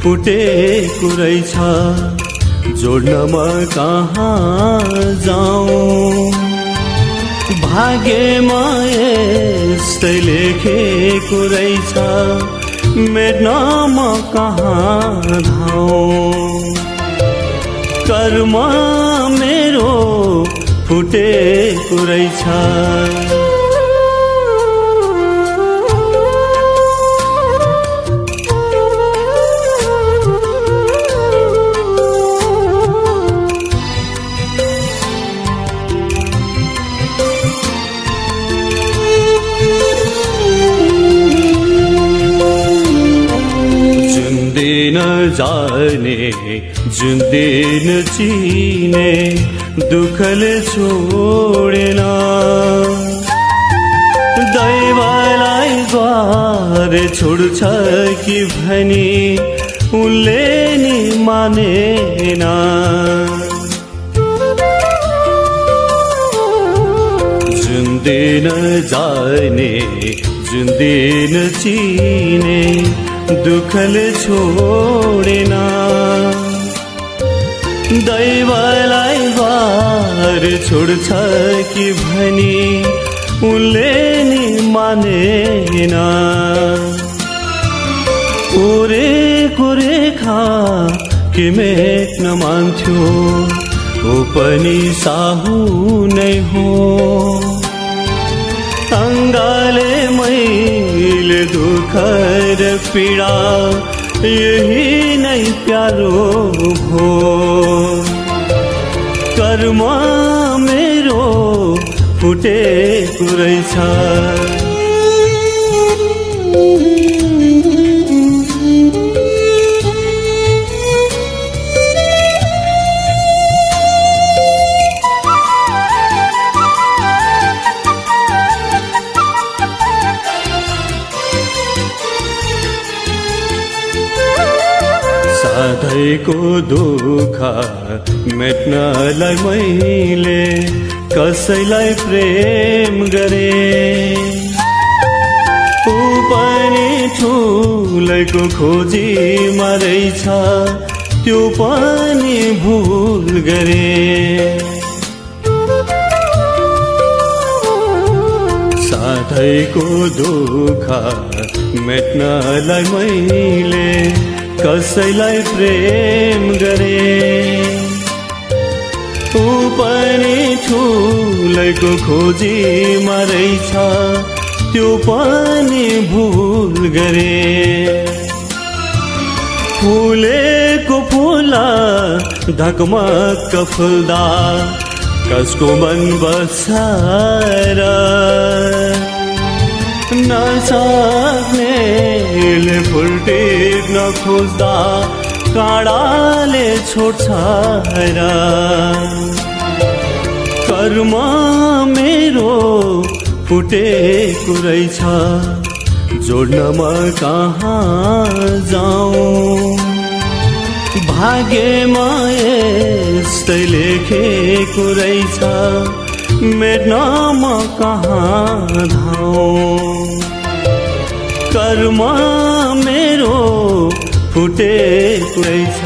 फुटेको रहेछ, जोड्न म कहाँ जाऊँ। भाग्यमा यस्तै लेखेको रहेछ, मेट्न म कहाँ धाऊँ। कर्म मेरो फुटेको रहेछ। जाने जुन दिन चिने दुःखले छोडेन, दैवलाई गरे छोड्छ कि भनी उनले नि मानेन। जुन दिन जाने जुन दिन चिने दुःखले छोडेन, दैवलाई बार छोड्छ कि भनी उनले नि मानेन। कोरेको रेखा के मेट्न मान्थ्यो, ऊ पनि साहु नै हो। अङ्गाले मैले दुःख र पीडा, यही नै प्यारो भो। कर्म मेरो फुटेको रहेछ। सधैँको दुःख मेट्नलाई मैले कसैलाई प्रेम गरे, ऊ पनि ठुलैको खोजीमा रहेछ, त्यो पनि भुल गरे। सधैँको दुःख मेट्नलाई मैले कसैलाई प्रेम गरे, ऊ पनि ठुलैको खोजीमा रहेछ, त्यो पनि भुल गरे। फुलेको फुला धकमक फुल्दा कसको मन बसाएर, नसक्नेले फुल टिप्न खोज्दा काँडाले छोड्छ र। कर्म मेरो फुटेको रहेछ, जोड्न म कहाँ जाऊँ। भाग्यमा यस्तै लेखेको रहेछ, मेट्न म कहाँ धाऊँ। कर्म मेरो फुटेको रहेछ।